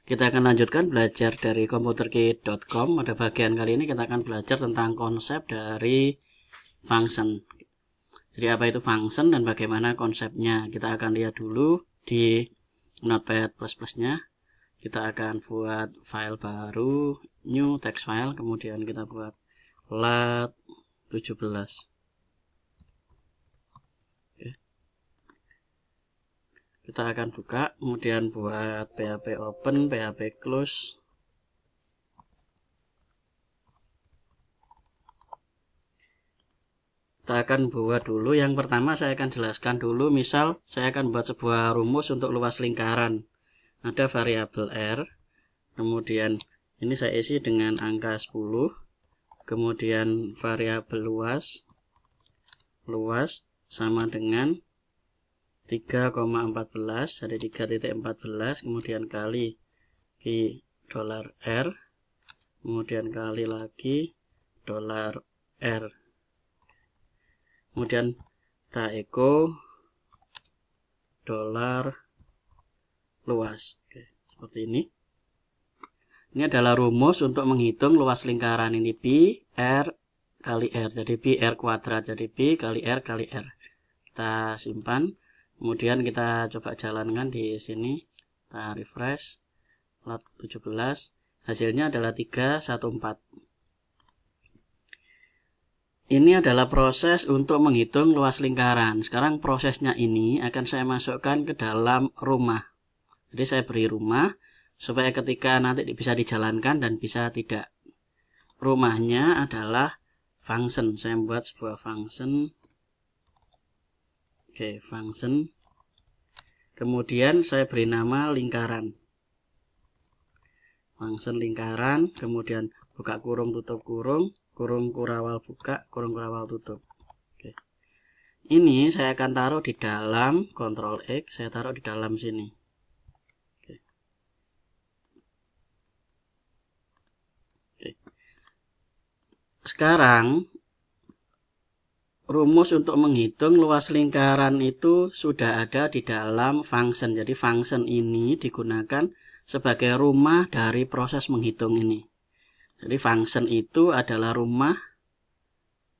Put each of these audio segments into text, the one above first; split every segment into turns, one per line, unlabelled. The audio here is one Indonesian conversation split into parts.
Kita akan lanjutkan belajar dari computerkit.com. Pada bagian kali ini kita akan belajar tentang konsep dari function. Jadi apa itu function dan bagaimana konsepnya. Kita akan lihat dulu di Notepad++-nya. Kita akan buat file baru, new text file, kemudian kita buat lat 17. Kita akan buka, kemudian buat PHP open, PHP close. Kita akan buat dulu, yang pertama saya akan jelaskan dulu, misal saya akan buat sebuah rumus untuk luas lingkaran. Ada variabel R, kemudian ini saya isi dengan angka 10, kemudian variabel luas sama dengan 3,14, ada 3.14, kemudian kali $R, kemudian kali lagi $R, kemudian kita echo $luas. Oke, seperti ini. Ini adalah rumus untuk menghitung luas lingkaran. Ini pi R kali R, jadi pi R kuadrat, jadi pi kali R kali R. Kita simpan. Kemudian kita coba jalankan di sini, kita refresh, lat 17, hasilnya adalah 314. Ini adalah proses untuk menghitung luas lingkaran. Sekarang prosesnya ini akan saya masukkan ke dalam rumah. Jadi saya beri rumah, supaya ketika nanti bisa dijalankan dan bisa tidak. Rumahnya adalah function, saya membuat sebuah function. Oke, function. Kemudian saya beri nama lingkaran. Function lingkaran, kemudian buka kurung, tutup kurung, kurung kurawal buka, kurung kurawal tutup. Oke. Ini saya akan taruh di dalam Ctrl X, saya taruh di dalam sini. Oke. Oke. Sekarang rumus untuk menghitung luas lingkaran itu sudah ada di dalam function. Jadi function ini digunakan sebagai rumah dari proses menghitung ini. Jadi function itu adalah rumah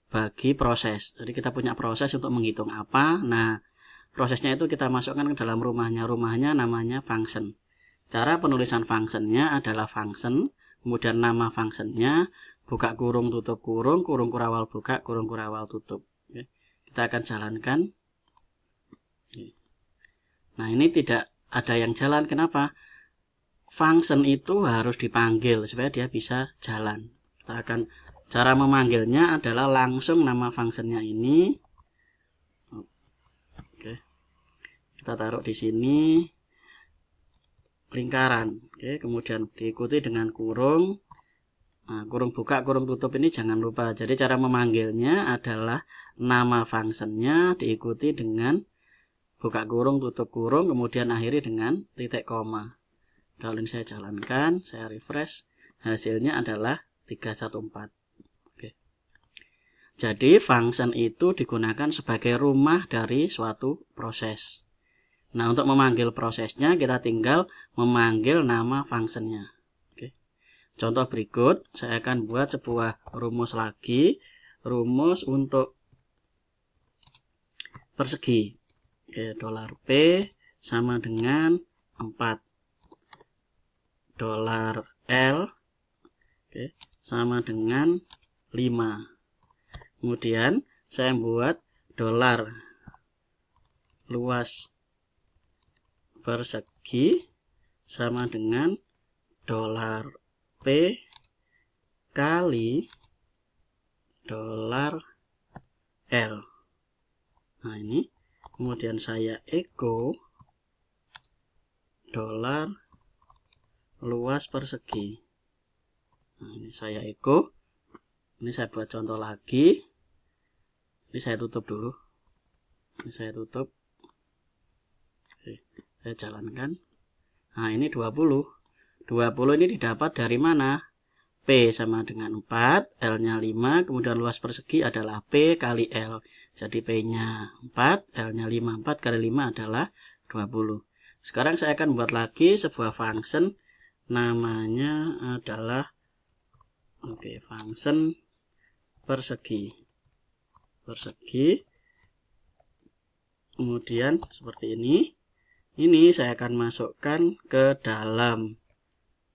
bagi proses. Jadi kita punya proses untuk menghitung apa. Nah, prosesnya itu kita masukkan ke dalam rumahnya. Rumahnya namanya function. Cara penulisan functionnya adalah function, kemudian nama functionnya, buka kurung, tutup kurung, kurung kurawal buka, kurung kurawal tutup. Kita akan jalankan. Nah, ini tidak ada yang jalan. Kenapa? Function itu harus dipanggil supaya dia bisa jalan. Kita akan, cara memanggilnya adalah langsung nama functionnya ini. Oke. Kita taruh di sini lingkaran. Oke, kemudian diikuti dengan kurung. Nah, kurung buka, kurung tutup ini jangan lupa. Jadi cara memanggilnya adalah nama functionnya diikuti dengan buka kurung, tutup kurung, kemudian akhiri dengan titik koma. Kalau ini saya jalankan, saya refresh, hasilnya adalah 314. Oke. Jadi function itu digunakan sebagai rumah dari suatu proses. Nah, untuk memanggil prosesnya kita tinggal memanggil nama functionnya. Contoh berikut, saya akan buat sebuah rumus lagi, rumus untuk persegi. Oke, $P sama dengan 4. $L oke, sama dengan 5. Kemudian saya buat $luas persegi sama dengan $P kali $L. Nah, ini kemudian saya echo $luas persegi. Nah, ini saya echo. Ini saya buat contoh lagi. Ini saya tutup dulu. Ini saya tutup. Oke, saya jalankan. Nah, ini 20. 20 ini didapat dari mana? P sama dengan 4, L-nya 5, kemudian luas persegi adalah P kali L. Jadi P-nya 4, L-nya 5. 4 kali 5 adalah 20. Sekarang saya akan buat lagi sebuah function namanya adalah function persegi. Kemudian seperti ini saya akan masukkan ke dalam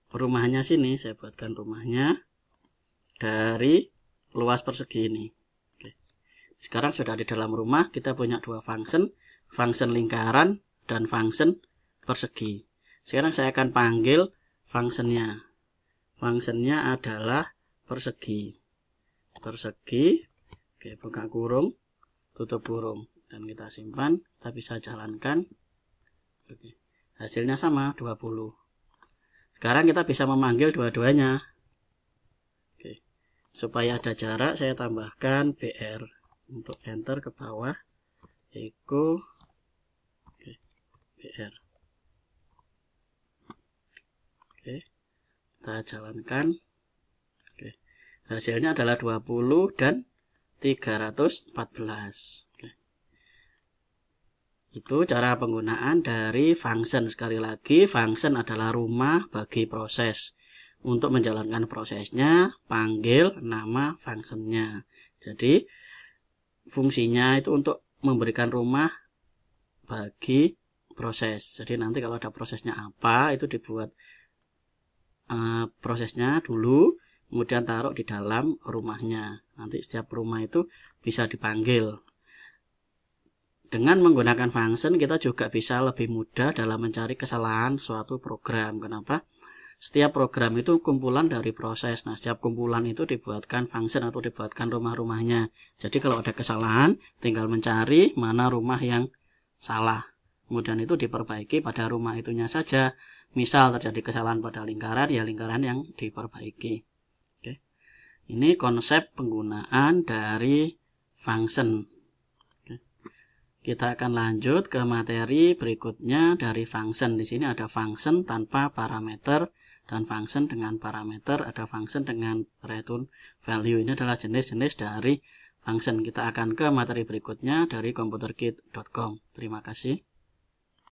rumahnya sini. Saya buatkan rumahnya dari luas persegi ini. Sekarang sudah di dalam rumah, kita punya dua function lingkaran dan function persegi. Sekarang saya akan panggil functionnya adalah persegi. Buka kurung, tutup kurung, dan kita simpan. Kita bisa jalankan. Hasilnya sama, 20. Sekarang kita bisa memanggil dua-duanya. Supaya ada jarak, saya tambahkan BR untuk enter ke bawah. Echo BR. Kita jalankan. Hasilnya adalah 20 dan 314. Itu cara penggunaan dari function. Sekali lagi, function adalah rumah bagi proses. Untuk menjalankan prosesnya, panggil nama functionnya. Jadi fungsinya itu untuk memberikan rumah bagi proses. Jadi nanti kalau ada prosesnya apa, itu dibuat prosesnya dulu, kemudian taruh di dalam rumahnya. Nanti setiap rumah itu bisa dipanggil. Dengan menggunakan function, kita juga bisa lebih mudah dalam mencari kesalahan suatu program. Kenapa? Setiap program itu kumpulan dari proses. Nah, setiap kumpulan itu dibuatkan function atau dibuatkan rumah-rumahnya. Jadi kalau ada kesalahan, tinggal mencari mana rumah yang salah. Kemudian itu diperbaiki pada rumah itunya saja. Misal terjadi kesalahan pada lingkaran, ya lingkaran yang diperbaiki. Ini konsep penggunaan dari function. Kita akan lanjut ke materi berikutnya dari function. Di sini ada function tanpa parameter dan function dengan parameter, ada function dengan return value. Ini adalah jenis-jenis dari function. Kita akan ke materi berikutnya dari computerkit.com. Terima kasih.